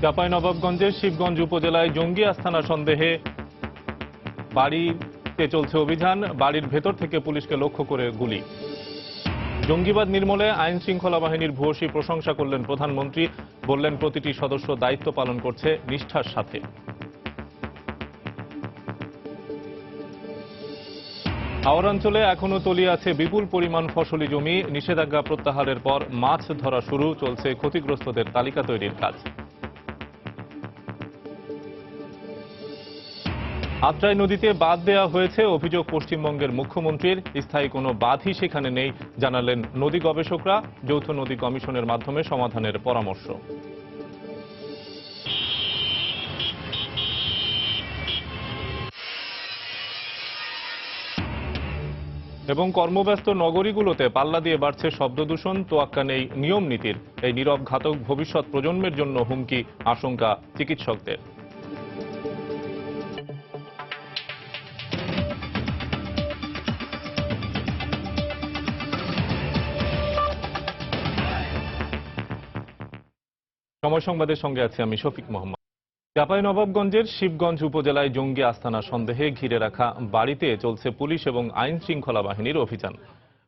চাঁপাইনবাবগঞ্জের শিবগঞ্জ উপজেলায় জঙ্গি আস্তানা সন্দেহে বাড়িতে চলছে অভিযান। বাড়ির ভেতর থেকে পুলিশকে লক্ষ্য করে গুলি। জঙ্গিবাদ নির্মূলে আইন শৃঙ্খলা বাহিনীর ভূয়সী প্রশংসা করলেন প্রধানমন্ত্রী। বললেন, প্রতিটি সদস্য দায়িত্ব পালন করছে নিষ্ঠার সাথে। হাওর অঞ্চলে এখনো তলিয়ে আছে বিপুল পরিমাণ ফসলি জমি। নিষেধাজ্ঞা প্রত্যাহারের পর মাছ ধরা শুরু। চলছে ক্ষতিগ্রস্তদের তালিকা তৈরির কাজ। আত্রাই নদীতে বাঁধ দেওয়া হয়েছে, অভিযোগ পশ্চিমবঙ্গের মুখ্যমন্ত্রীর। স্থায়ী কোনো বাঁধই সেখানে নেই, জানালেন নদী গবেষকরা। যৌথ নদী কমিশনের মাধ্যমে সমাধানের পরামর্শ। এবং কর্মব্যস্ত নগরীগুলোতে পাল্লা দিয়ে বাড়ছে শব্দ দূষণ। তোয়াক্কা নেই নিয়ম নীতির। এই নীরব ঘাতক ভবিষ্যৎ প্রজন্মের জন্য হুমকি, আশঙ্কা চিকিৎসকদের। সময় সংবাদের সঙ্গে আছি আমি শফিক মোহাম্মদ। চাঁপাইনবাবগঞ্জের শিবগঞ্জ উপজেলায় জঙ্গি আস্তানা সন্দেহে ঘিরে রাখা বাড়িতে চলছে পুলিশ এবং আইন শৃঙ্খলা বাহিনীর অভিযান।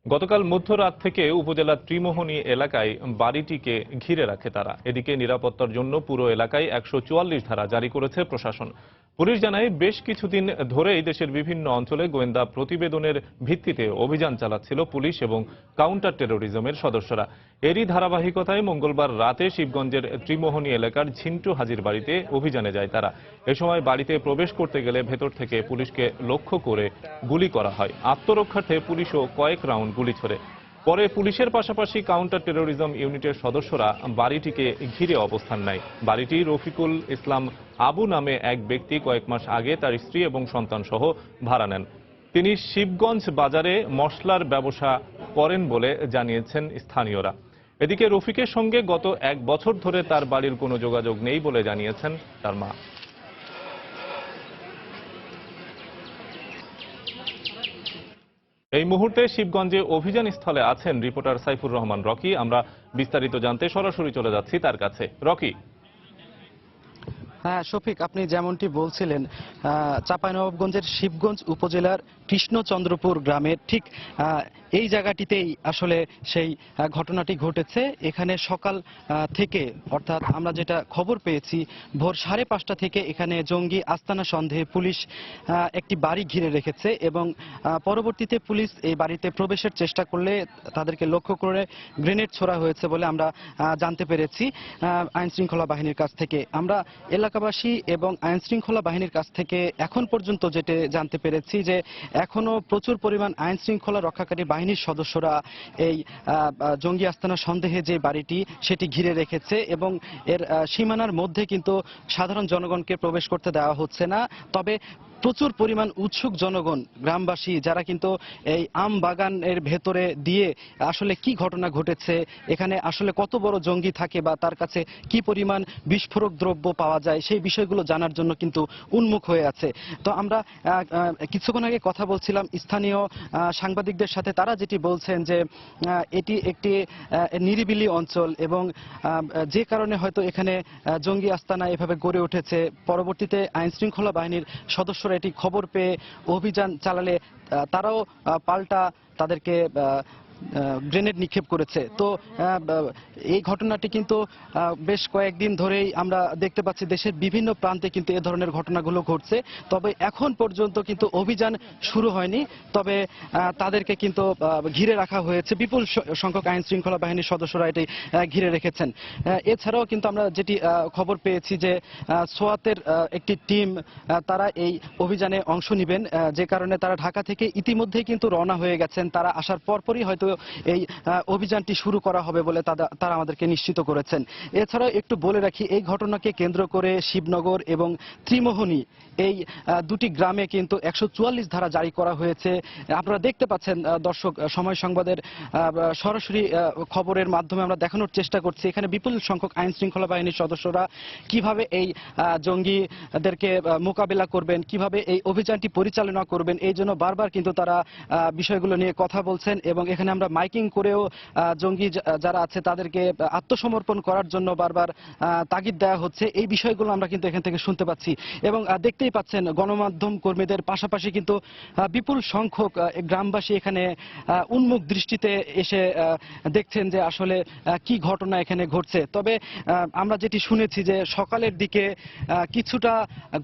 গতকাল মধ্যরাত থেকে উপজেলার ত্রিমোহনী এলাকায় বাড়িটিকে ঘিরে রাখে তারা। এদিকে নিরাপত্তার জন্য পুরো এলাকায় 144 ধারা জারি করেছে প্রশাসন। পুলিশ জানায়, বেশ কিছুদিন ধরেই দেশের বিভিন্ন অঞ্চলে গোয়েন্দা প্রতিবেদনের ভিত্তিতে অভিযান চালাচ্ছিল পুলিশ এবং কাউন্টার টেরোরিজমের সদস্যরা। এরই ধারাবাহিকতায় মঙ্গলবার রাতে শিবগঞ্জের ত্রিমোহনী এলাকার ঝিন্টু হাজির বাড়িতে অভিযানে যায় তারা। এ সময় বাড়িতে প্রবেশ করতে গেলে ভেতর থেকে পুলিশকে লক্ষ্য করে গুলি করা হয়। আত্মরক্ষার্থে পুলিশও কয়েক রাউন্ড গুলি ছোড়ে। পরে পুলিশের পাশাপাশি কাউন্টার টেরোরিজম ইউনিটের সদস্যরা বাড়িটিকে ঘিরে অবস্থান নেয়। বাড়িটি রফিকুল ইসলাম আবু নামে এক ব্যক্তি কয়েক মাস আগে তার স্ত্রী এবং সন্তান সহ ভাড়া নেন। তিনি শিবগঞ্জ বাজারে মশলার ব্যবসা করেন বলে জানিয়েছেন স্থানীয়রা। এদিকে রফিকের সঙ্গে গত 1 বছর ধরে তার বাড়ির কোনো যোগাযোগ নেই বলে জানিয়েছেন তার মা। এই মুহূর্তে শিবগঞ্জে অভিযান স্থলে আছেন রিপোর্টার সাইফুর রহমান রকি। আমরা বিস্তারিত জানতে সরাসরি চলে যাচ্ছি তার কাছে। রকি। হ্যাঁ শফিক, আপনি যেমনটি বলছিলেন, চাঁপাইনবাবগঞ্জের শিবগঞ্জ উপজেলার কৃষ্ণচন্দ্রপুর গ্রামের ঠিক এই জায়গাটিতেই আসলে সেই ঘটনাটি ঘটেছে। এখানে সকাল থেকে, অর্থাৎ আমরা যেটা খবর পেয়েছি, ভোর 5:30 থেকে এখানে জঙ্গি আস্তানা সন্দেহে পুলিশ একটি বাড়ি ঘিরে রেখেছে এবং পরবর্তীতে পুলিশ এই বাড়িতে প্রবেশের চেষ্টা করলে তাদেরকে লক্ষ্য করে গ্রেনেড ছোড়া হয়েছে বলে আমরা জানতে পেরেছি আইন শৃঙ্খলা বাহিনীর কাছ থেকে। আমরা এলাকাবাসী এবং আইন শৃঙ্খলা বাহিনীর কাছ থেকে এখন পর্যন্ত যেটা জানতে পেরেছি যে এখনো প্রচুর পরিমাণ আইন শৃঙ্খলা রক্ষাকারী বাহিনীর সদস্যরা এই জঙ্গি আস্তানা সন্দেহে যে বাড়িটি সেটি ঘিরে রেখেছে এবং এর সীমানার মধ্যে কিন্তু সাধারণ জনগণকে প্রবেশ করতে দেওয়া হচ্ছে না। তবে প্রচুর পরিমাণ উৎসুক জনগণ, গ্রামবাসী, যারা কিন্তু এই আম বাগানের ভেতরে দিয়ে আসলে কি ঘটনা ঘটেছে, এখানে আসলে কত বড় জঙ্গি থাকে বা তার কাছে কি পরিমাণ বিস্ফোরক দ্রব্য পাওয়া যায়, সেই বিষয়গুলো জানার জন্য কিন্তু উন্মুখ হয়ে আছে। তো আমরা কিছুক্ষণ আগে কথা বলছিলাম স্থানীয় সাংবাদিকদের সাথে। তারা যেটি বলছেন যে এটি একটি নিরিবিলি অঞ্চল এবং যে কারণে হয়তো এখানে জঙ্গি আস্তানা এভাবে গড়ে উঠেছে। পরবর্তীতে আইন শৃঙ্খলা বাহিনীর সদস্যরা এটি খবর পেয়ে অভিযান চালালে তারাও পাল্টা তাদেরকে গ্রেনেড নিক্ষেপ করেছে। তো এই ঘটনাটি কিন্তু বেশ কয়েকদিন ধরেই আমরা দেখতে পাচ্ছি দেশের বিভিন্ন প্রান্তে কিন্তু এ ধরনের ঘটনাগুলো ঘটছে। তবে এখন পর্যন্ত কিন্তু অভিযান শুরু হয়নি। তবে তাদেরকে কিন্তু ঘিরে রাখা হয়েছে, বিপুল সংখ্যক আইন শৃঙ্খলা বাহিনীর সদস্যরা এটি ঘিরে রেখেছেন। এছাড়াও কিন্তু আমরা যেটি খবর পেয়েছি যে সোয়াতের একটি টিম তারা এই অভিযানে অংশ নেবেন, যে কারণে তারা ঢাকা থেকে ইতিমধ্যেই কিন্তু রওনা হয়ে গেছেন। তারা আসার পরপরই হয়তো এই অভিযানটি শুরু করা হবে বলে তারা আমাদেরকে নিশ্চিত করেছেন। এছাড়াও একটু বলে রাখি, এই ঘটনাকে কেন্দ্র করে শিবনগর এবং ত্রিমোহনী এই দুটি গ্রামে কিন্তু 144 ধারা জারি করা হয়েছে। আপনারা দেখতে পাচ্ছেন দর্শক, সময় সংবাদের সরাসরি খবরের মাধ্যমে আমরা দেখানোর চেষ্টা করছি এখানে বিপুল সংখ্যক আইন শৃঙ্খলা বাহিনীর সদস্যরা কিভাবে এই জঙ্গিদেরকে মোকাবেলা করবেন, কিভাবে এই অভিযানটি পরিচালনা করবেন, এই জন্য বারবার কিন্তু তারা বিষয়গুলো নিয়ে কথা বলছেন। এবং এখানে আমরা মাইকিং করেও জঙ্গি যারা আছে তাদেরকে আত্মসমর্পণ করার জন্য বারবার তাগিদ দেওয়া হচ্ছে, এই বিষয়গুলো আমরা কিন্তু এখান থেকে শুনতে পাচ্ছি। এবং দেখতেই পাচ্ছেন গণমাধ্যম কর্মীদের পাশাপাশি কিন্তু বিপুল সংখ্যক গ্রামবাসী এখানে উন্মুখ দৃষ্টিতে এসে দেখছেন যে আসলে কি ঘটনা এখানে ঘটছে। তবে আমরা যেটি শুনেছি যে সকালের দিকে কিছুটা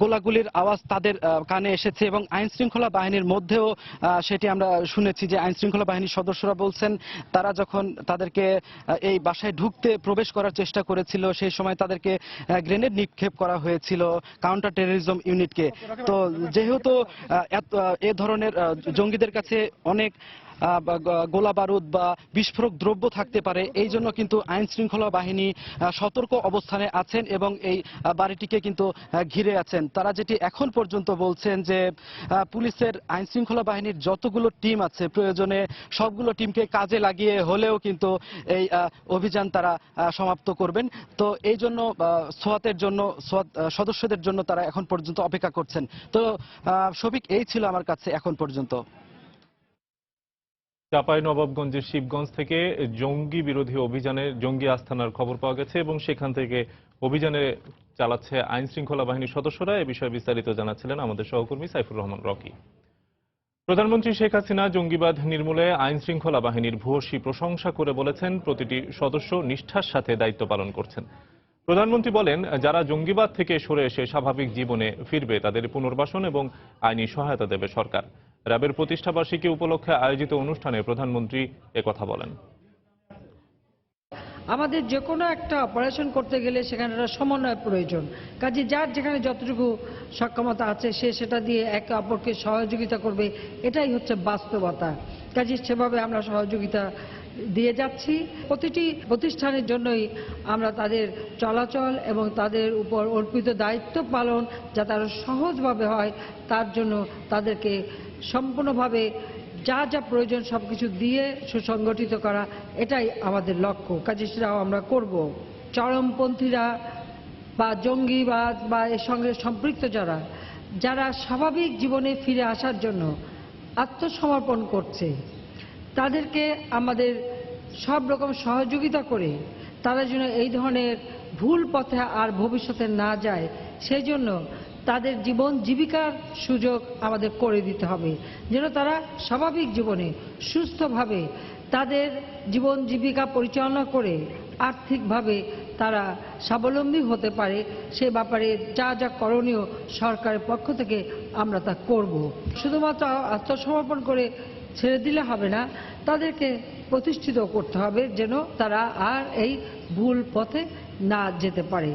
গোলাগুলির আওয়াজ তাদের কানে এসেছে এবং আইন শৃঙ্খলা বাহিনীর মধ্যেও সেটি আমরা শুনেছি যে আইন শৃঙ্খলা বাহিনীর সদস্যরা বলছেন তারা যখন তাদেরকে এই বাসায় ঢুকতে প্রবেশ করার চেষ্টা করেছিল সেই সময় তাদেরকে গ্রেনেড নিক্ষেপ করা হয়েছিল কাউন্টার টেররিজম ইউনিটকে। তো যেহেতু এ ধরনের জঙ্গিদের কাছে অনেক গোলা বারুদ বা বিস্ফোরক দ্রব্য থাকতে পারে, এই জন্য কিন্তু আইন শৃঙ্খলা বাহিনী সতর্ক অবস্থানে আছেন এবং এই বাড়িটিকে কিন্তু ঘিরে আছেন। তারা যেটি এখন পর্যন্ত বলছেন যে পুলিশের আইন শৃঙ্খলা বাহিনীর যতগুলো টিম আছে প্রয়োজনে সবগুলো টিমকে কাজে লাগিয়ে হলেও কিন্তু এই অভিযান তারা সমাপ্ত করবেন। তো এই জন্য সোয়াতের জন্য সোয়াত সদস্যদের জন্য তারা এখন পর্যন্ত অপেক্ষা করছেন। তো শফিক, এই ছিল আমার কাছে এখন পর্যন্ত। চাঁপাইনবাবগঞ্জের শিবগঞ্জ থেকে জঙ্গি বিরোধী অভিযানে জঙ্গি আস্তানার খবর পাওয়া গেছে এবং সেখান থেকে অভিযানে চালাচ্ছে আইন শৃঙ্খলা বাহিনীর সদস্যরা। এ বিষয়ে বিস্তারিত জানাচ্ছিলেন আমাদের সহকর্মী সাইফুর রহমান রকি। প্রধানমন্ত্রী শেখ হাসিনা জঙ্গিবাদ নির্মূলে আইন শৃঙ্খলা বাহিনীর ভূয়সী প্রশংসা করে বলেছেন প্রতিটি সদস্য নিষ্ঠার সাথে দায়িত্ব পালন করছেন। প্রধানমন্ত্রী বলেন যারা জঙ্গিবাদ থেকে সরে এসে স্বাভাবিক জীবনে ফিরবে তাদের পুনর্বাসন এবং আইনি সহায়তা দেবে সরকার। র্যাবের প্রতিষ্ঠাবার্ষিকী উপলক্ষে আয়োজিত অনুষ্ঠানে প্রধানমন্ত্রী একথা বলেন। আমাদের যে কোনো একটা অপারেশন করতে গেলে সেখানে একটা সমন্বয় প্রয়োজন। কাজে যার যেখানে যতটুকু সক্ষমতা আছে সে সেটা দিয়ে একে অপরকে সহযোগিতা করবে, এটাই হচ্ছে বাস্তবতা। কাজে সেভাবে আমরা সহযোগিতা দিয়ে যাচ্ছি। প্রতিটি প্রতিষ্ঠানের জন্যই আমরা তাদের চলাচল এবং তাদের উপর অর্পিত দায়িত্ব পালন যাতে আরো সহজভাবে হয় তার জন্য তাদেরকে সম্পূর্ণভাবে যা যা প্রয়োজন সবকিছু দিয়ে সুসংগঠিত করা, এটাই আমাদের লক্ষ্য। কাজে সেটাও আমরা করব। চরমপন্থীরা বা জঙ্গিবাদ বা এর সঙ্গে সম্পৃক্ত যারা স্বাভাবিক জীবনে ফিরে আসার জন্য আত্মসমর্পণ করছে তাদেরকে আমাদের সব রকম সহযোগিতা করে তারা যেন এই ধরনের ভুল পথে আর ভবিষ্যতে না যায় সেই জন্য তাদের জীবন জীবিকার সুযোগ আমাদের করে দিতে হবে, যেন তারা স্বাভাবিক জীবনে সুস্থভাবে তাদের জীবন জীবিকা পরিচালনা করে আর্থিকভাবে তারা স্বাবলম্বী হতে পারে। সে ব্যাপারে যা যা করণীয় সরকারের পক্ষ থেকে আমরা তা করব। শুধুমাত্র আত্মসমর্পণ করে ছেড়ে দিলে হবে না, তাদেরকে প্রতিষ্ঠিত করতে হবে যেন তারা আর এই ভুল পথে না যেতে পারে।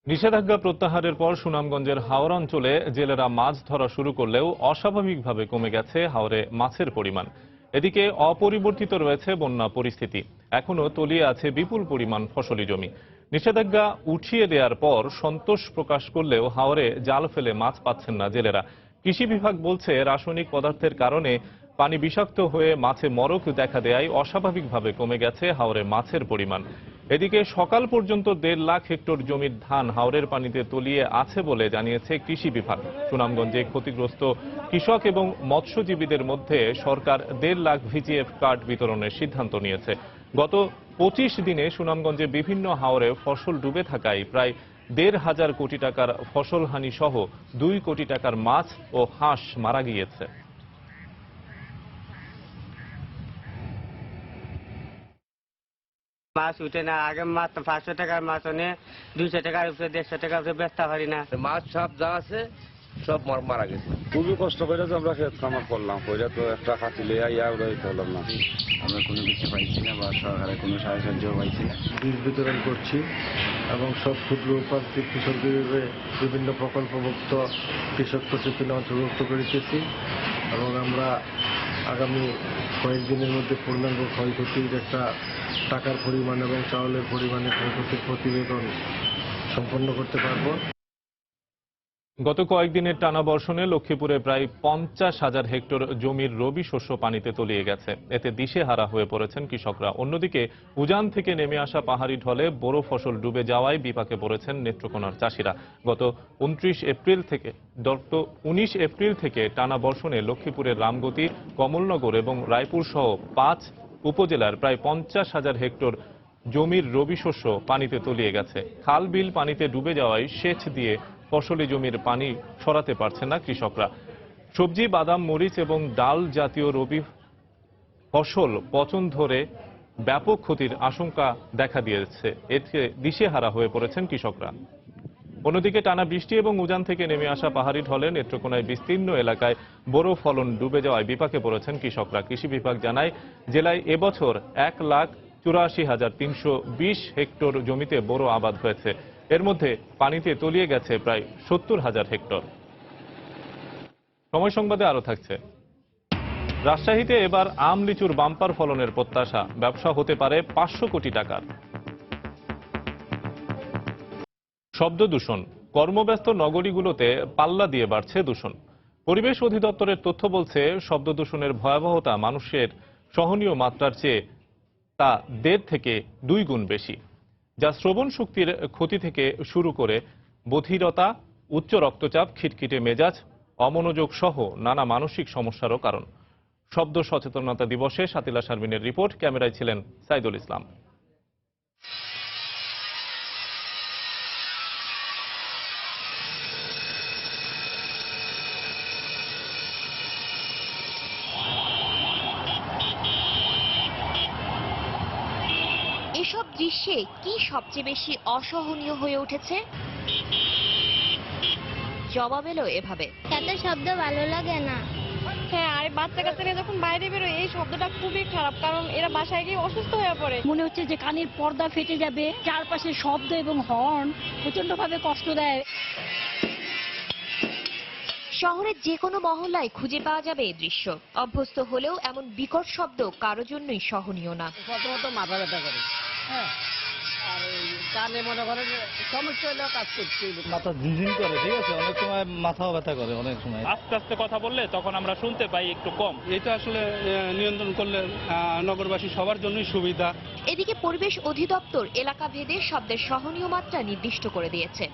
নিষেধাজ্ঞা প্রত্যাহারের পর সুনামগঞ্জের হাওর অঞ্চলে জেলেরা মাছ ধরা শুরু করলেও অস্বাভাবিকভাবে কমে গেছে হাওরে মাছের পরিমাণ। এদিকে অপরিবর্তিত রয়েছে বন্যা পরিস্থিতি, এখনো তলিয়ে আছে বিপুল পরিমাণ ফসলি জমি। নিষেধাজ্ঞা উঠিয়ে দেওয়ার পর সন্তোষ প্রকাশ করলেও হাওরে জাল ফেলে মাছ পাচ্ছেন না জেলেরা। কৃষি বিভাগ বলছে রাসায়নিক পদার্থের কারণে পানি বিষাক্ত হয়ে মাছে মরক দেখা দেয়ায় অস্বাভাবিকভাবে কমে গেছে হাওরে মাছের পরিমাণ। এদিকে সকাল পর্যন্ত 1.5 লাখ হেক্টর জমির ধান হাওরের পানিতে তলিয়ে আছে বলে জানিয়েছে কৃষি বিভাগ। সুনামগঞ্জে ক্ষতিগ্রস্ত কৃষক এবং মৎস্যজীবীদের মধ্যে সরকার 1.5 লাখ ভিজিএফ কার্ড বিতরণের সিদ্ধান্ত নিয়েছে। গত 25 দিনে সুনামগঞ্জে বিভিন্ন হাওরে ফসল ডুবে থাকায় প্রায় 1.5 কোটি টাকার ফসল হানি সহ 2 কোটি টাকার মাছ ও হাঁস মারা গিয়েছে। মাছ উঠে না, আগে মাছ 500 টাকার মাছ অনে 200 টাকার উপরে 150 টাকার উপরে বেচতে পারি না। মাছ সব যা আছে সব মারা গেছে। খুবই কষ্ট করে তো আমরা ক্ষেত খামার করলাম, কইরা তো একটা খাতি লইয়া ইয়া উড়াইতে হলাম না। আমরা কোনো কিছু পাইছি না বা সরকারের কোনো সাহায্য পাইছি না। বীজ বিতরণ করছি এবং সব ক্ষুদ্র উপান্তিক কৃষকদের বিভিন্ন প্রকল্পভুক্ত কৃষক প্রশিক্ষণে অন্তর্ভুক্ত করিতেছি এবং আমরা আগামী কয়েকদিনের মধ্যে পূর্ণাঙ্গ ক্ষয়ক্ষতির একটা টাকার পরিমাণ এবং চাউলের পরিমাণে ক্ষয়ক্ষতির প্রতিবেদন সম্পন্ন করতে পারব। গত কয়েকদিনের টানা বর্ষণে লক্ষ্মীপুরে প্রায় 50,000 হেক্টর জমির রবি শস্য পানিতে তলিয়ে গেছে। এতে দিশেহারা হয়ে পড়েছেন কৃষকরা। অন্যদিকে উজান থেকে নেমে আসা পাহাড়ি ঢলে বোরো ফসল ডুবে যাওয়ায় বিপাকে পড়েছেন নেত্রকোনার চাষিরা। গত 19 এপ্রিল থেকে টানা বর্ষণে লক্ষ্মীপুরের রামগতি, কমলনগর এবং রায়পুর সহ 5 উপজেলার প্রায় 50,000 হেক্টর জমির রবি শস্য পানিতে তলিয়ে গেছে। খাল বিল পানিতে ডুবে যাওয়ায় সেচ দিয়ে ফসলি জমির পানি সরাতে পারছে না কৃষকরা। সবজি, বাদাম, মরিচ এবং ডাল জাতীয় রবি ফসল পচন ধরে ব্যাপক ক্ষতির আশঙ্কা দেখা দিয়েছে। এতে দিশেহারা হয়ে পড়েছেন কৃষকরা। অন্যদিকে টানা বৃষ্টি এবং উজান থেকে নেমে আসা পাহাড়ি ঢলে নেত্রকোনায় বিস্তীর্ণ এলাকায় বোরো ফলন ডুবে যাওয়ায় বিপাকে পড়েছেন কৃষকরা। কৃষি বিভাগ জানায়, জেলায় এবছর 1,84,320 হেক্টর জমিতে বোরো আবাদ হয়েছে। এর মধ্যে পানিতে তলিয়ে গেছে প্রায় 70,000 হেক্টর। সময় সংবাদে আরো থাকছে। রাজশাহীতে এবার আম লিচুর বাম্পার ফলনের প্রত্যাশা, ব্যবসা হতে পারে 500 কোটি টাকার। শব্দ দূষণ, কর্মব্যস্ত নগরীগুলোতে পাল্লা দিয়ে বাড়ছে দূষণ। পরিবেশ অধিদপ্তরের তথ্য বলছে, শব্দ দূষণের ভয়াবহতা মানুষের সহনীয় মাত্রার চেয়ে তা 1.5 থেকে 2 গুণ বেশি, যা শ্রবণ শক্তির ক্ষতি থেকে শুরু করে বধিরতা, উচ্চ রক্তচাপ, খিটখিটে মেজাজ, অমনোযোগ সহ নানা মানসিক সমস্যারও কারণ। শব্দ সচেতনতা দিবসে শাতিলা শারমিনের রিপোর্ট, ক্যামেরায় ছিলেন সাইদুল ইসলাম। এসব দৃশ্যে কি সবচেয়ে বেশি অসহনীয় হয়ে উঠেছে? জবাব এলো এভাবে। এত শব্দ ভালো লাগে না। হ্যাঁ, আর বাচ্চা কাচ্চারা যখন বাইরে বেরোয় এই শব্দটা খুবই খারাপ, কারণ এরা বাসায় গিয়ে অসুস্থ হয়ে পড়ে। মনে হচ্ছে যে কানের পর্দা ফেটে যাবে। চারপাশে শব্দ এবং হর্ন প্রচন্ডভাবে কষ্ট দেয়। শহরের যে কোনো মহল্লায় খুঁজে পাওয়া যাবে এই দৃশ্য। অভ্যস্ত হলেও এমন বিকট শব্দ কারো জন্যই সহনীয় না। প্রথমত মাথা ব্যথা করে, হ্যাঁ, আর কানে মনে করেন সমস্যা হলেও কাজ করছে, মাথা ঝিনঝিন করে, ঠিক আছে, অনেক সময় মাথাও ব্যথা করে, অনেক সময় আস্তে আস্তে কথা বললে তখন আমরা শুনতে পাই একটু কম। এটা আসলে নিয়ন্ত্রণ করলে নগরবাসী সবার জন্যই সুবিধা। এদিকে পরিবেশ অধিদপ্তর এলাকা ভেদে শব্দের সহনীয় মাত্রা নির্দিষ্ট করে দিয়েছে।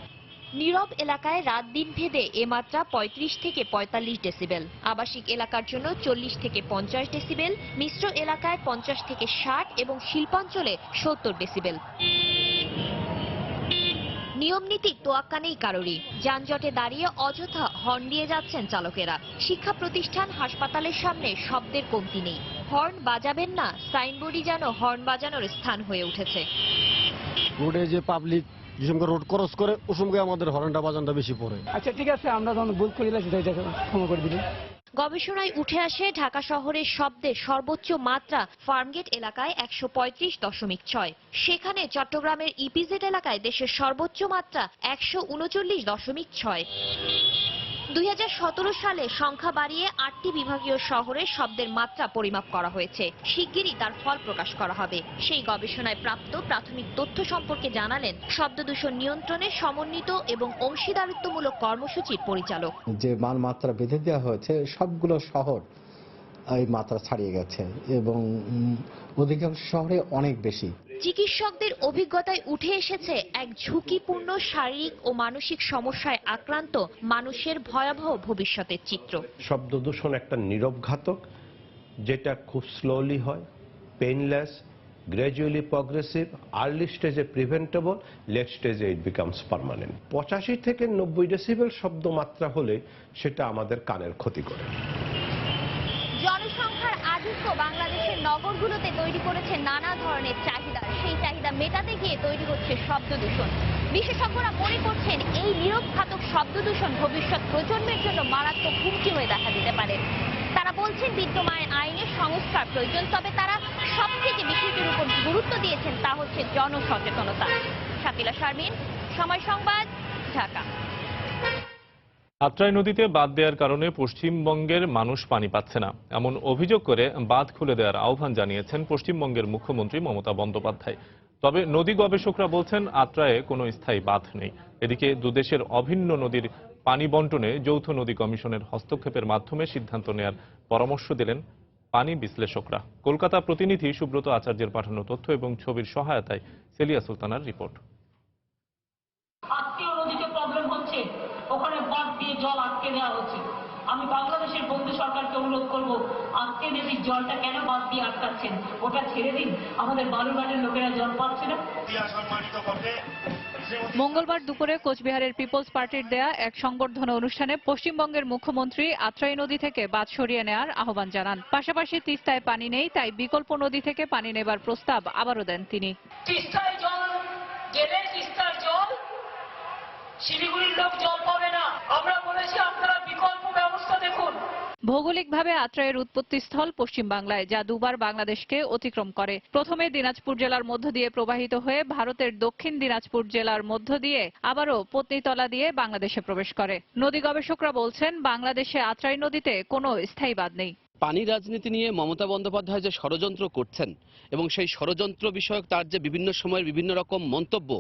নীরব এলাকায় রাত দিন ভেদে এ মাত্রা 35 থেকে 45 ডেসিবেল, আবাসিক এলাকার জন্য 40 থেকে 50 ডেসিবেল, মিশ্র এলাকায় 50 থেকে 60 এবং শিল্পাঞ্চলে 70 ডেসিবেল। নিয়ম নীতির তোয়াক্কা নেই কারোরই। যানজটে দাঁড়িয়ে অযথা হর্ন দিয়ে যাচ্ছেন চালকেরা। শিক্ষা প্রতিষ্ঠান, হাসপাতালের সামনে শব্দের কমতি নেই। হর্ন বাজাবেন না, সাইনবোর্ডই যেন হর্ন বাজানোর স্থান হয়ে উঠেছে। রোডে যে পাবলিক যে সময় রোড ক্রস করে ও সময় আমাদের হর্নটা বাজানটা বেশি পড়ে। আচ্ছা ঠিক আছে, আমরা যখন ভুল করি সেটা ক্ষমা করে দিবেন। গবেষণায় উঠে আসে, ঢাকা শহরের শব্দের সর্বোচ্চ মাত্রা ফার্মগেট এলাকায় 135.6, সেখানে চট্টগ্রামের ইপিজেড এলাকায় দেশের সর্বোচ্চ মাত্রা 139.6। 2017 সালে সংখ্যা বাড়িয়ে 8টি বিভাগীয় শহরে শব্দের মাত্রা পরিমাপ করা হয়েছে। শিগগিরই তার ফল প্রকাশ করা হবে। সেই গবেষণায় প্রাপ্ত প্রাথমিক তথ্য সম্পর্কে জানালেন শব্দ দূষণ নিয়ন্ত্রণে সমন্বিত এবং অংশীদারিত্বমূলক কর্মসূচির পরিচালক। যে মাত্রা বেঁধে দেওয়া হয়েছে, সবগুলো শহর এই মাত্রা ছাড়িয়ে গেছে এবং অধিকাংশ শহরে অনেক বেশি। চিকিৎসকদের অভিজ্ঞতায় উঠে এসেছে এক ঝুঁকিপূর্ণ শারীরিক ও মানসিক সমস্যায় আক্রান্ত মানুষের ভয়াবহ ভবিষ্যতের চিত্র। শব্দ দূষণ একটা নীরব ঘাতক, যেটা খুব স্লোলি হয়, পেইনলেস, গ্র্যাজুয়ালি প্রগ্রেসিভ, আর্লি স্টেজে প্রিভেন্টেবল, লেট স্টেজে ইট বিকামস পার্মানেন্ট। 85 থেকে 90 ডেসিবেল শব্দ মাত্রা হলে সেটা আমাদের কানের ক্ষতি করে। জনসংখ্যার আধিক্য বাংলাদেশের নগরগুলোতে তৈরি করেছে নানা ধরনের চাহিদা। সেই চাহিদা মেটাতে গিয়ে তৈরি হচ্ছে শব্দ দূষণ। বিশেষজ্ঞরা মনে করছেন এই নীরব ঘাতক শব্দ দূষণ ভবিষ্যৎ প্রজন্মের জন্য মারাত্মক হুমকি হয়ে দেখা দিতে পারে। তারা বলছেন বিদ্যমান আইনের সংস্কার প্রয়োজন, তবে তারা সবথেকে বিষয়টির উপর গুরুত্ব দিয়েছেন তা হচ্ছে জনসচেতনতা। শাতিলা শারমিন, সময় সংবাদ, ঢাকা। আত্রাই নদীতে বাঁধ দেওয়ার কারণে পশ্চিমবঙ্গের মানুষ পানি পাচ্ছে না, এমন অভিযোগ করে বাঁধ খুলে দেওয়ার আহ্বান জানিয়েছেন পশ্চিমবঙ্গের মুখ্যমন্ত্রী মমতা বন্দ্যোপাধ্যায়। তবে নদী গবেষকরা বলছেন আত্রায়ে কোনো স্থায়ী বাঁধ নেই। এদিকে দুদেশের অভিন্ন নদীর পানি বন্টনে যৌথ নদী কমিশনের হস্তক্ষেপের মাধ্যমে সিদ্ধান্ত নেয়ার পরামর্শ দিলেন পানি বিশ্লেষকরা। কলকাতা প্রতিনিধি সুব্রত আচার্যের পাঠানো তথ্য এবং ছবির সহায়তায় সেলিয়া সুলতানার রিপোর্ট। আত্মীয় নদীতে প্রবলেম হচ্ছে, ওখানে বাঁধ দিয়ে জল আটকে দেওয়া হচ্ছে। আমি বাংলাদেশের বন্ধু সরকারকে অনুরোধ করব, আজকে নদীর জলটা কেন বাঁধ দিয়ে আটকাচ্ছেন, ওটা ছেড়ে দিন। আমাদের বালুরঘাটের লোকেরা জল পাচ্ছে না। মঙ্গলবার দুপুরে কোচবিহারের পিপলস পার্টির দেয়া এক সংবর্ধনা অনুষ্ঠানে পশ্চিমবঙ্গের মুখ্যমন্ত্রী আত্রাই নদী থেকে বাঁধ সরিয়ে নেওয়ার আহ্বান জানান। পাশাপাশি তিস্তায় পানি নেই, তাই বিকল্প নদী থেকে পানি নেবার প্রস্তাব আবারও দেন তিনি। তিস্তায় জল গেলে তিস্তার জল শিলিগুড়ির লোক জল পাবে না। আমরা বলেছি আপনারা বিকল্প ব্যবস্থা দেখুন। ভৌগোলিকভাবে আত্রাইয়ের উৎপত্তিস্থল পশ্চিম বাংলায়, যা দুবার বাংলাদেশকে অতিক্রম করে। প্রথমে দিনাজপুর জেলার মধ্য দিয়ে প্রবাহিত হয়ে ভারতের দক্ষিণ দিনাজপুর জেলার মধ্য দিয়ে আবারও পত্নীতলা দিয়ে বাংলাদেশে প্রবেশ করে। নদী গবেষকরা বলছেন, বাংলাদেশে আত্রাই নদীতে কোনো স্থায়ী বাঁধ নেই। পানি রাজনীতি নিয়ে মমতা বন্দ্যোপাধ্যায় যে ষড়যন্ত্র করছেন এবং সেই ষড়যন্ত্র বিষয়ক তার যে বিভিন্ন সময়ের বিভিন্ন রকম মন্তব্য,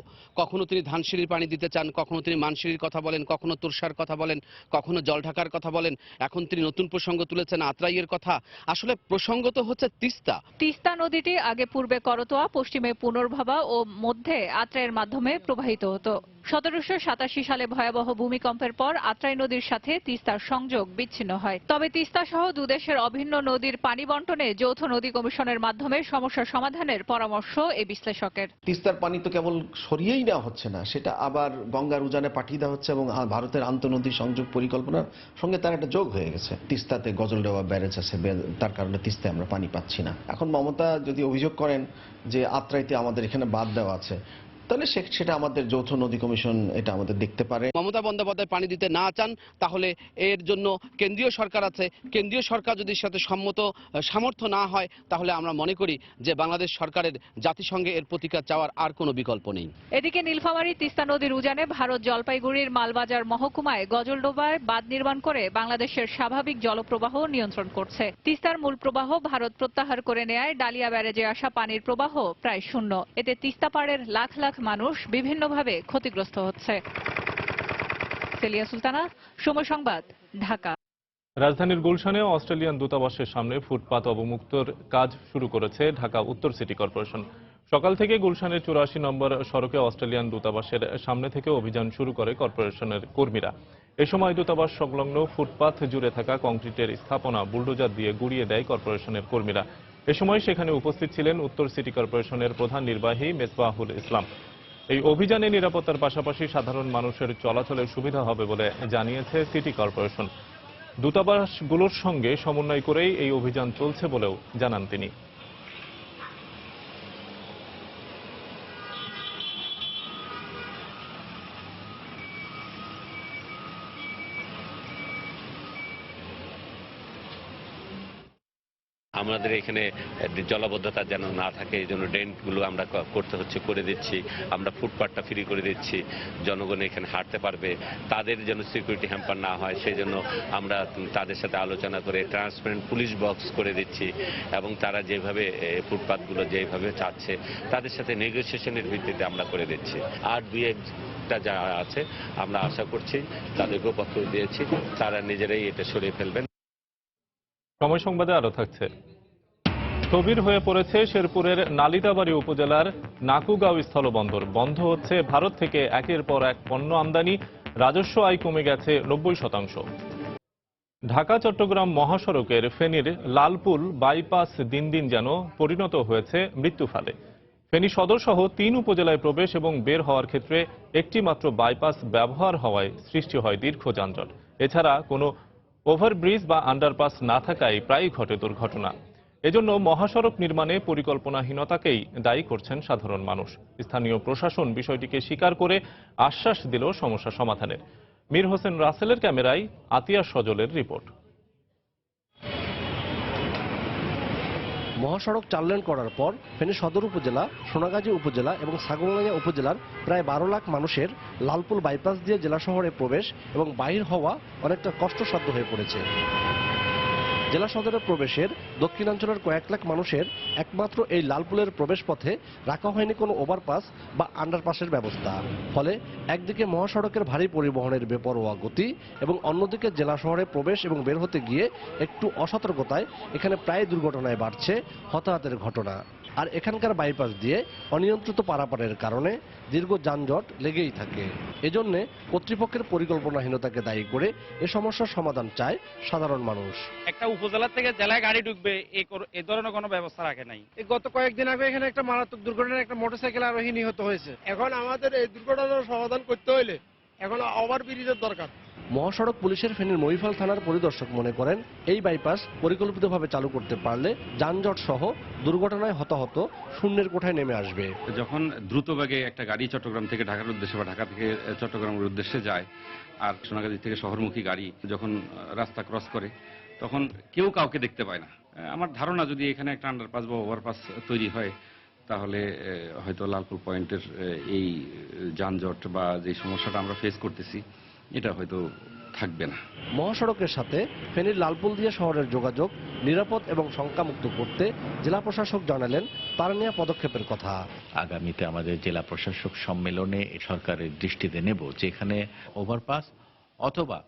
কখনো তিনি ধানসিঁড়ির পানি দিতে চান, কখনো তিনি মানসিঁড়ির কথা বলেন, কখনো তুরসার কথা বলেন, কখনো জল ঢাকার কথা বলেন, এখন তিনি নতুন প্রসঙ্গ তুলেছেন আত্রাইয়ের কথা। আসলে প্রসঙ্গ তো হচ্ছে তিস্তা। তিস্তা নদীটি আগে পূর্বে করতোয়া, পশ্চিমে পুনর্ভবা ও মধ্যে আত্রাইয়ের মাধ্যমে প্রবাহিত হতো। 1787 সালে ভয়াবহ ভূমিকম্পের পর আত্রাই নদীর সাথে তিস্তার সংযোগ বিচ্ছিন্ন হয়। তবে তিস্তা সহ দুদেশের অভিন্ন নদীর পানি বন্টনে যৌথ নদী কমিশনের মাধ্যমে সমস্যা সমাধানের পরামর্শ এই বিশ্লেষকের। তিস্তার পানি তো কেবল সরিয়েই নেওয়া হচ্ছে না, সেটা আবার গঙ্গার উজানে পাঠিয়ে দেওয়া হচ্ছে এবং ভারতের আন্তঃনদী সংযোগ পরিকল্পনার সঙ্গে তার একটা যোগ হয়ে গেছে। তিস্তাতে গজলডোবা ব্যারেজ আছে, তার কারণে তিস্তায় আমরা পানি পাচ্ছি না। এখন মমতা যদি অভিযোগ করেন যে আত্রাইতে আমাদের এখানে বাদ দেওয়া আছে, তাহলে সেটা আমাদের যৌথ নদী কমিশন এটা আমাদের দেখতে পারে। মমতা বন্দ্যোপাধ্যায় পানি দিতে না চান, তাহলে এর জন্য কেন্দ্রীয় সরকার আছে। কেন্দ্রীয় সরকার যদি সাথে সম্মত সামর্থ্য না হয়, তাহলে আমরা মনে করি যে বাংলাদেশ সরকারের জাতিসংঘে এর প্রতিকার চাওয়ার আর কোনো বিকল্প নেই। এদিকে নীলফামারী তিস্তা নদীর উজানে ভারত জলপাইগুড়ির মালবাজার মহকুমায় গজলডোবায় বাঁধ নির্মাণ করে বাংলাদেশের স্বাভাবিক জলপ্রবাহ নিয়ন্ত্রণ করছে। তিস্তার মূল প্রবাহ ভারত প্রত্যাহার করে নেয় ডালিয়া ব্যারেজে আসা পানির প্রবাহ প্রায় শূন্য। এতে তিস্তা পাড়ের লাখ লাখ মানুষ বিভিন্নভাবে ক্ষতিগ্রস্ত হচ্ছে। সেলিয়া সুলতানা, সময় সংবাদ, ঢাকা। রাজধানীর গুলশানে অস্ট্রেলিয়ান দূতাবাসের সামনে ফুটপাত অবমুক্তর কাজ শুরু করেছে ঢাকা উত্তর সিটি কর্পোরেশন। সকাল থেকে গুলশানের 84 নম্বর সড়কে অস্ট্রেলিয়ান দূতাবাসের সামনে থেকে অভিযান শুরু করে কর্পোরেশনের কর্মীরা। এ সময় দূতাবাস সংলগ্ন ফুটপাত জুড়ে থাকা কংক্রিটের স্থাপনা বুলডোজার দিয়ে গুড়িয়ে দেয় কর্পোরেশনের কর্মীরা। এ সময় সেখানে উপস্থিত ছিলেন উত্তর সিটি কর্পোরেশনের প্রধান নির্বাহী মেসবাহুল ইসলাম। এই অভিযানে নিরাপত্তার পাশাপাশি সাধারণ মানুষের চলাচলের সুবিধা হবে বলে জানিয়েছে সিটি কর্পোরেশন। দূতাবাসগুলোর সঙ্গে সমন্বয় করেই এই অভিযান চলছে বলেও জানান তিনি। আমাদের এখানে জলাবদ্ধতা যেন না থাকে, এই জন্য ড্রেনগুলো আমরা করতে হচ্ছে, করে দিচ্ছি। আমরা ফুটপাথটা ফ্রি করে দিচ্ছি, জনগণ এখানে হাঁটতে পারবে, তাদের যেন সিকিউরিটি হ্যাম্পার না হয় সেই জন্য আমরা তাদের সাথে আলোচনা করে ট্রান্সপারেন্ট পুলিশ বক্স করে দিচ্ছি এবং তারা যেভাবে ফুটপাথগুলো যেভাবে চাচ্ছে তাদের সাথে নেগোসিয়েশনের ভিত্তিতে আমরা করে দিচ্ছি। আর দুই একটা যা আছে আমরা আশা করছি, তাদেরকেও পত্র দিয়েছি, তারা নিজেরাই এটা সরিয়ে ফেলবেন। সময় সংবাদে আরো থাকছে। স্থবির হয়ে পড়েছে শেরপুরের নালিতাবাড়ী উপজেলার নাকুগাঁও স্থলবন্দর। বন্ধ হচ্ছে ভারত থেকে একের পর এক পণ্য আমদানি, রাজস্ব আয় কমে গেছে 90%। ঢাকা চট্টগ্রাম মহাসড়কের ফেনীর লালপুল বাইপাস দিন দিন যেন পরিণত হয়েছে মৃত্যুফালে। ফেনী সদর সহ 3 উপজেলায় প্রবেশ এবং বের হওয়ার ক্ষেত্রে একটি মাত্র বাইপাস ব্যবহার হওয়ায় সৃষ্টি হয় দীর্ঘ যানজট। এছাড়া কোনো ওভারব্রিজ বা আন্ডারপাস না থাকায় প্রায়ই ঘটে দুর্ঘটনা। এজন্য মহাসড়ক নির্মাণে পরিকল্পনাহীনতাকেই দায়ী করছেন সাধারণ মানুষ। স্থানীয় প্রশাসন বিষয়টিকে স্বীকার করে আশ্বাস দিল সমস্যা সমাধানের। মীর হোসেন রাসেলের ক্যামেরায় আতিয়া সজলের রিপোর্ট। মহাসড়ক 4 লেন করার পর ফেনী সদর উপজেলা, সোনাগাজী উপজেলা এবং ছাগলনাইয়া উপজেলার প্রায় 12 লাখ মানুষের লালপুল বাইপাস দিয়ে জেলা শহরে প্রবেশ এবং বাহির হওয়া অনেকটা কষ্টসাধ্য হয়ে পড়েছে। জেলা সদরের প্রবেশের দক্ষিণাঞ্চলের কয়েক লাখ মানুষের একমাত্র এই লালপুলের প্রবেশ পথে রাখা হয়নি কোনো ওভারপাস বা আন্ডারপাসের ব্যবস্থা। ফলে একদিকে মহাসড়কের ভারী পরিবহনের বেপরোয়া গতি এবং অন্যদিকে জেলা শহরে প্রবেশ এবং বের হতে গিয়ে একটু অসতর্কতায় এখানে প্রায় দুর্ঘটনায় বাড়ছে হতাহতের ঘটনা। আর এখানকার বাইপাস দিয়ে অনিয়ন্ত্রিত পারাপারের কারণে দীর্ঘ যানজট লেগেই থাকে। এজন্য কর্তৃপক্ষের পরিকল্পনাহীনতাকে দায়ী করে এ সমস্যার সমাধান চায় সাধারণ মানুষ। একটা উপজেলা থেকে জেলায় গাড়ি ঢুকবে এই ধরনের কোনো ব্যবস্থা রাখে নাই। গত কয়েকদিন আগে এখানে একটা মারাত্মক দুর্ঘটনায় একটা মোটরসাইকেল আরোহী নিহত হয়েছে। এখন আমাদের এই দুর্ঘটনার সমাধান করতে হলে এখন ওভারব্রিজের দরকার। মহাসড়ক পুলিশের ফেনীর মহিফাল থানার পরিদর্শক মনে করেন এই বাইপাস পরিকল্পিতভাবে চালু করতে পারলে যানজট সহ দুর্ঘটনায় হতাহত শূন্যের কোঠায় নেমে আসবে। যখন দ্রুতবেগে একটা গাড়ি চট্টগ্রাম থেকে ঢাকার উদ্দেশ্যে বা ঢাকা থেকে চট্টগ্রামের উদ্দেশ্যে যায়, আর সোনাগাজী থেকে শহরমুখী গাড়ি যখন রাস্তা ক্রস করে, তখন কেউ কাউকে দেখতে পায় না। আমার ধারণা যদি এখানে একটা আন্ডারপাস বা ওভারপাস তৈরি হয়, তাহলে হয়তো লালপুর পয়েন্টের এই যানজট বা যে সমস্যাটা আমরা ফেস করতেছি এটা হয়তো থাকবে না। মহাসড়কের সাথে ফেনীর লালপুলদিয়া শহরের যোগাযোগ নিরাপদ এবং শঙ্কামুক্ত করতে জেলা প্রশাসক জানালেন তার নেওয়া পদক্ষেপের কথা। আগামীতে আমাদের জেলা প্রশাসক সম্মেলনে সরকারের দৃষ্টিতে নেব যে এখানে ওভারপাস অথবা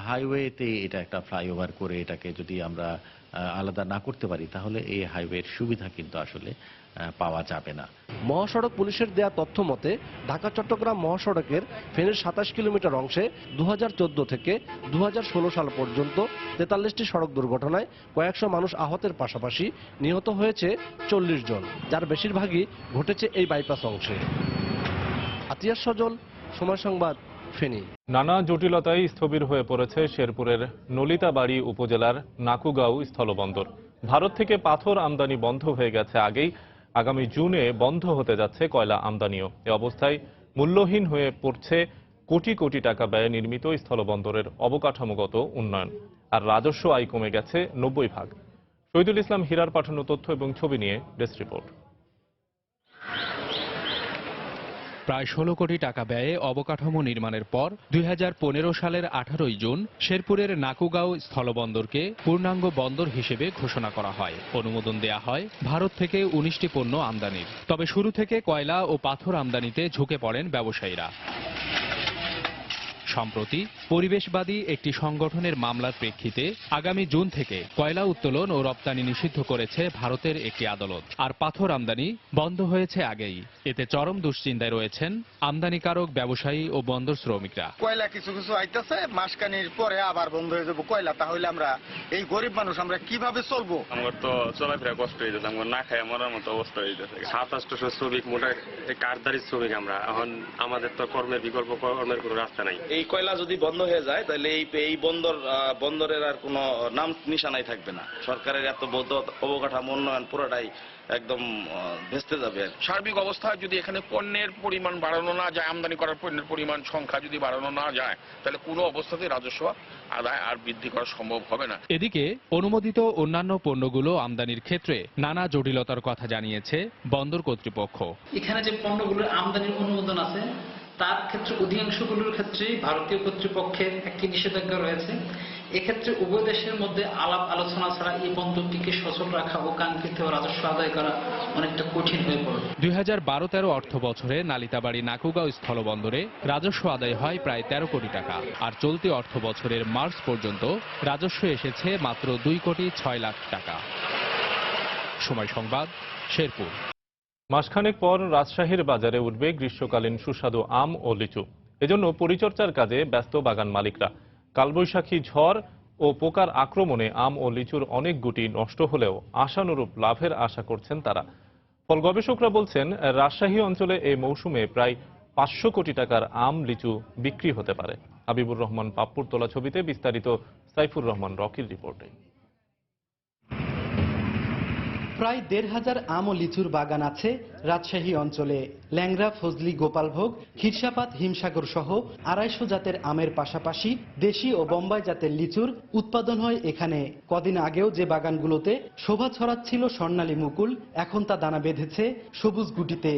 হাইওয়েতে এটা একটা ফ্লাইওভার করে এটাকে যদি আমরা আলাদা না করতে পারি, তাহলে এই হাইওয়ের সুবিধা কিন্তু আসলে পাওয়া যাবে না। মহাসড়ক পুলিশের দেয়া তথ্য মতে ঢাকা চট্টগ্রাম মহাসড়কের ফেনীর 27 কিলোমিটার অংশে 2014 থেকে 2016 সাল পর্যন্ত 43টি সড়ক দুর্ঘটনায় কয়েকশো মানুষ আহতের পাশাপাশি নিহত হয়েছে 40 জন, যার বেশিরভাগই ঘটেছে এই বাইপাস অংশে। আতিয়াস সজল, সময় সংবাদ, ফেনী। নানা জটিলতায় স্থবির হয়ে পড়েছে শেরপুরের নলিতাবাড়ী উপজেলার নাকুগাঁও স্থলবন্দর। ভারত থেকে পাথর আমদানি বন্ধ হয়ে গেছে আগেই, আগামী জুনে বন্ধ হতে যাচ্ছে কয়লা আমদানিও। এ অবস্থায় মূল্যহীন হয়ে পড়ছে কোটি কোটি টাকা ব্যয়ে নির্মিত স্থলবন্দরের অবকাঠামোগত উন্নয়ন, আর রাজস্ব আয় কমে গেছে 90%। শহীদুল ইসলাম হীরার পাঠানো তথ্য এবং ছবি নিয়ে ডেস্ক রিপোর্ট। প্রায় 16 কোটি টাকা ব্যয়ে অবকাঠামো নির্মাণের পর 2015 সালের 18 জুন শেরপুরের নাকুগাঁও স্থলবন্দরকে পূর্ণাঙ্গ বন্দর হিসেবে ঘোষণা করা হয়। অনুমোদন দেয়া হয় ভারত থেকে 19টি পণ্য আমদানির। তবে শুরু থেকে কয়লা ও পাথর আমদানিতে ঝুঁকে পড়েন ব্যবসায়ীরা। সম্প্রতি পরিবেশবাদী একটি সংগঠনের মামলার প্রেক্ষিতে আগামী জুন থেকে কয়লা উত্তোলন ও রপ্তানি নিষিদ্ধ করেছে ভারতের একটি আদালত। আর পাথর আমদানি বন্ধ হয়েছে আগেই। এতে চরম দুশ্চিন্তায় রয়েছেন আমদানিকারক, ব্যবসায়ী ও বন্দর শ্রমিকরা। কয়লা কিছু কিছু আইতেছে, মাসখানির পরে আবার বন্ধ হয়ে যাবো কয়লা, তাহলে আমরা এই গরিব মানুষ আমরা কিভাবে চলবো? আমার তো চলাফেরা কষ্ট হয়ে যাচ্ছে, আমার না খায় মরার মতো অবস্থা হয়ে যাচ্ছে। 2700 শ্রমিক, মোটা কারদারি শ্রমিক আমরা, এখন আমাদের তো কর্মের বিকল্প কর্মের কোনো রাস্তা নাই। এই কয়লা যদি বন্ধ হয়ে যায় তাহলে এই বন্দরের আর কোনো নাম নিশানাই থাকবে না। সরকারের এত বদ্ধ অবকাঠামো উন্নয়ন পুরোটাই একদম ভেস্তে যাবে। সার্বিক অবস্থায় যদি এখানে পণ্যের পরিমাণ বাড়ানো না যায়, আমদানি করার পণ্যের পরিমাণ সংখ্যা যদি বাড়ানো না যায়, তাহলে কোনো অবস্থাতেই রাজস্ব আদায় আর বৃদ্ধি করা সম্ভব হবে না। এদিকে অনুমোদিত অন্যান্য পণ্যগুলো আমদানির ক্ষেত্রে নানা জটিলতার কথা জানিয়েছে বন্দর কর্তৃপক্ষ। এখানে যে পণ্যগুলোর আমদানির অনুমোদন আছে তার ক্ষেত্রে অধিকাংশগুলোর ক্ষেত্রেই ভারতীয় কর্তৃপক্ষের একটি নিষেধাজ্ঞা রয়েছে। এক্ষেত্রে উভয় দেশের মধ্যে আলাপ আলোচনা ছাড়া এই বন্দরটিকে সচল রাখা ও কাঙ্ক্ষিত রাজস্ব আদায় করা অনেকটা কঠিন হয়ে পড়ে। 2012-13 অর্থ বছরে নালিতাবাড়ী নাকুগাঁও স্থলবন্দরে রাজস্ব আদায় হয় প্রায় 13 কোটি টাকা, আর চলতি অর্থ বছরের মার্চ পর্যন্ত রাজস্ব এসেছে মাত্র 2 কোটি 6 লাখ টাকা। সময় সংবাদ, শেরপুর। মাসখানেক পর রাজশাহীর বাজারে উঠবে গ্রীষ্মকালীন সুস্বাদু আম ও লিচু। এজন্য পরিচর্যার কাজে ব্যস্ত বাগান মালিকরা। কালবৈশাখী ঝড় ও পোকার আক্রমণে আম ও লিচুর অনেক গুটি নষ্ট হলেও আশানুরূপ লাভের আশা করছেন তারা। ফল গবেষকরা বলছেন, রাজশাহী অঞ্চলে এই মৌসুমে প্রায় 500 কোটি টাকার আম লিচু বিক্রি হতে পারে। হাবিবুর রহমান পাপ্পুর তোলা ছবিতে বিস্তারিত সাইফুর রহমান রকির রিপোর্টে। প্রায় 1,500 আম ও লিচুর বাগান আছে রাজশাহী অঞ্চলে। ল্যাংড়া, ফজলি, গোপালভোগ, ক্ষীরসাপাত, হিমসাগর সহ 250 জাতের আমের পাশাপাশি দেশি ও বোম্বাই জাতের লিচুর উৎপাদন হয় এখানে। কদিন আগেও যে বাগানগুলোতে শোভা ছড়াচ্ছিল স্বর্ণালী মুকুল, এখন তা দানা বেঁধেছে সবুজ গুটিতে।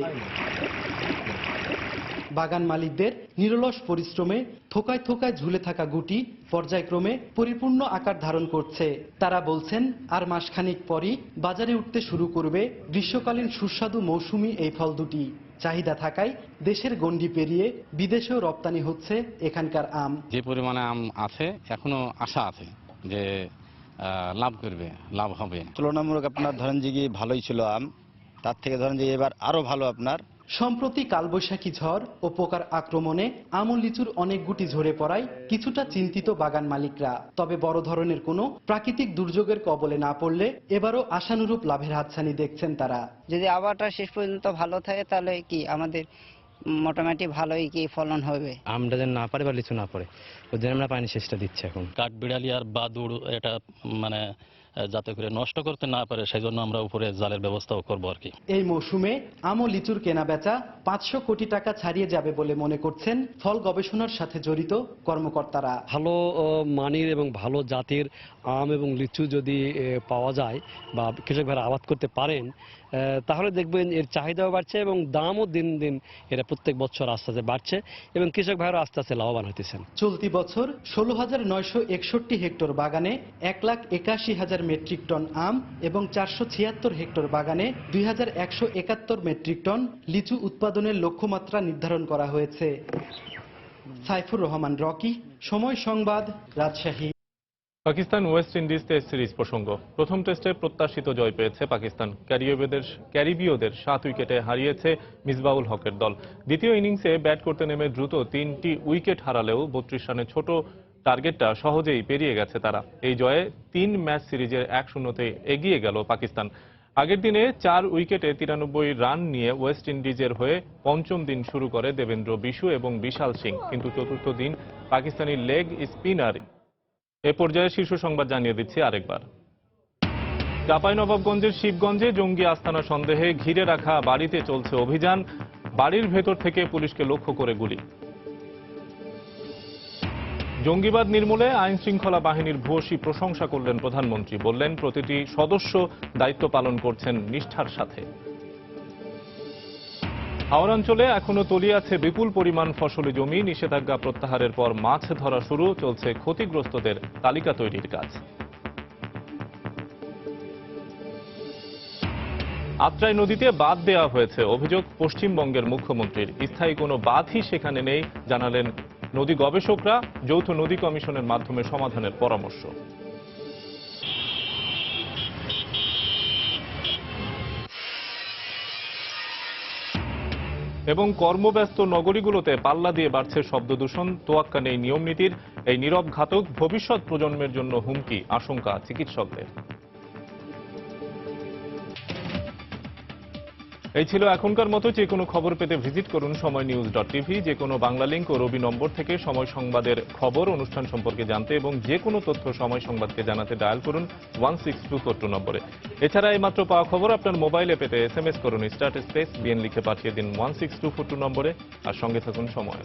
বাগান মালিকদের নিরলস পরিশ্রমে থোকায় থোকায় ঝুলে থাকা গুটি পর্যায়ক্রমে পরিপূর্ণ আকার ধারণ করছে। তারা বলছেন আর মাসখানেক পরই বাজারে উঠতে শুরু করবে গ্রীষ্মকালীন সুস্বাদু মৌসুমী এই ফল দুটি। চাহিদা থাকায় দেশের গণ্ডি পেরিয়ে বিদেশেও রপ্তানি হচ্ছে এখানকার আম। যে পরিমাণে আম আছে এখনো আশা আছে যে লাভ হবে। তুলনামূলক আপনার ধরেন যে ভালোই ছিল আম, তার থেকে ধরেন যে এবার আরো ভালো আপনার। সম্প্রতি কালবৈশাখী ঝড় ও পোকার আক্রমণে আম ও লিচুর অনেক গুটি ঝরে পড়ায় কিছুটা চিন্তিত বাগান মালিকরা। তবে বড় ধরনের কোনো প্রাকৃতিক দুর্যোগের কবলে না পড়লে এবারও আশানুরূপ লাভের হাতছানি দেখছেন তারা। যদি আবহাওয়াটা শেষ পর্যন্ত ভালো থাকে তাহলে কি আমাদের মোটামুটি ভালোই কি ফলন হবে। আমটা যেন না পারে বা লিচু না পড়ে ওই জন্য আমরা পানি সেচটা দিচ্ছি এখন। কাঠ বিড়ালি আর বাদুড় এটা মানে যাতে করে নষ্ট করতে না পারে সেই জন্য আমরা উপরে জালের ব্যবস্থাও করবো আর কি। এই মৌসুমে আম ও লিচুর কেনা বেচা 500 কোটি টাকা ছাড়িয়ে যাবে বলে মনে করছেন ফল গবেষণার সাথে জড়িত কর্মকর্তারা। ভালো মানের এবং ভালো জাতের আম এবং লিচু যদি পাওয়া যায় বা কৃষক ভাইরা আবাদ করতে পারেন তাহলে দেখবেন এর চাহিদাও বাড়ছে এবং দামও দিন দিন এরা প্রত্যেক বছর আস্তে আস্তে বাড়ছে এবং কৃষক ভাইরা আস্তে আস্তে লাভবান হতেছেন। চলতি বছর 16,961 হেক্টর বাগানে 1,81,000 মেট্রিক টন আম এবং 476 হেক্টর বাগানে 2,171 মেট্রিক টন লিচু উৎপাদনের লক্ষ্যমাত্রা নির্ধারণ করা হয়েছে। সাইফুর রহমান রকি, সময় সংবাদ, Rajshahi. Pakistan West Indies test series প্রসঙ্গ। প্রথম টেস্টে প্রত্যাশিত জয় পেয়েছে পাকিস্তান। ক্যারিবীয়দের 7 উইকেটে হারিয়েছে মিসবাউল হকের দল। দ্বিতীয় ইনিংসে ব্যাট করতে নেমে দ্রুত 3টি উইকেট হারালেও 32 রানের ছোট টার্গেটটা সহজেই পেরিয়ে গেছে তারা। এই জয়ে 3 ম্যাচ সিরিজের 1-0-তে এগিয়ে গেল পাকিস্তান। আগের দিনে 4 উইকেটে 93 রান নিয়ে ওয়েস্ট ইন্ডিজের হয়ে পঞ্চম দিন শুরু করে দেবেন্দ্র বিশু এবং বিশাল সিং, কিন্তু চতুর্থ দিন পাকিস্তানি লেগ স্পিনার। এ পর্যায়ে শীর্ষ সংবাদ জানিয়ে দিচ্ছি আরেকবার। চাঁপাইনবাবগঞ্জের শিবগঞ্জে জঙ্গি আস্তানা সন্দেহে ঘিরে রাখা বাড়িতে চলছে অভিযান। বাড়ির ভেতর থেকে পুলিশকে লক্ষ্য করে গুলি। জঙ্গিবাদ নির্মূলে আইন শৃঙ্খলা বাহিনীর ভূয়সী প্রশংসা করলেন প্রধানমন্ত্রী। বললেন প্রতিটি সদস্য দায়িত্ব পালন করছেন নিষ্ঠার সাথে। হাওর অঞ্চলে এখনো তলিয়ে আছে বিপুল পরিমাণ ফসলি জমি। নিষেধাজ্ঞা প্রত্যাহারের পর মাছ ধরা শুরু, চলছে ক্ষতিগ্রস্তদের তালিকা তৈরির কাজ। আত্রাই নদীতে বাঁধ দেওয়া হয়েছে, অভিযোগ পশ্চিমবঙ্গের মুখ্যমন্ত্রীর। স্থায়ী কোনো বাঁধই সেখানে নেই, জানালেন নদী গবেষকরা। যৌথ নদী কমিশনের মাধ্যমে সমাধানের পরামর্শ। এবং কর্মব্যস্ত নগরীগুলোতে পাল্লা দিয়ে বাড়ছে শব্দ দূষণ। তোয়াক্কা নেই নিয়ম নীতির। এই নীরব ঘাতক ভবিষ্যৎ প্রজন্মের জন্য হুমকি, আশঙ্কা চিকিৎসকদের। এই ছিল এখনকার মতো। যে কোনো খবর পেতে ভিজিট করুন সময়নিউজ.tv। যে কোনো বাংলা লিংক ও রবি নম্বর থেকে সময় সংবাদের খবর, অনুষ্ঠান সম্পর্কে জানতে এবং যে কোনো তথ্য সময় সংবাদকে জানাতে ডায়াল করুন 16242 নম্বরে। এছাড়া এইমাত্র পাওয়া খবর আপনার মোবাইলে পেতে SMS করুন *BN লিখে পাঠিয়ে দিন 16242 নম্বরে। আর সঙ্গে থাকুন সময়।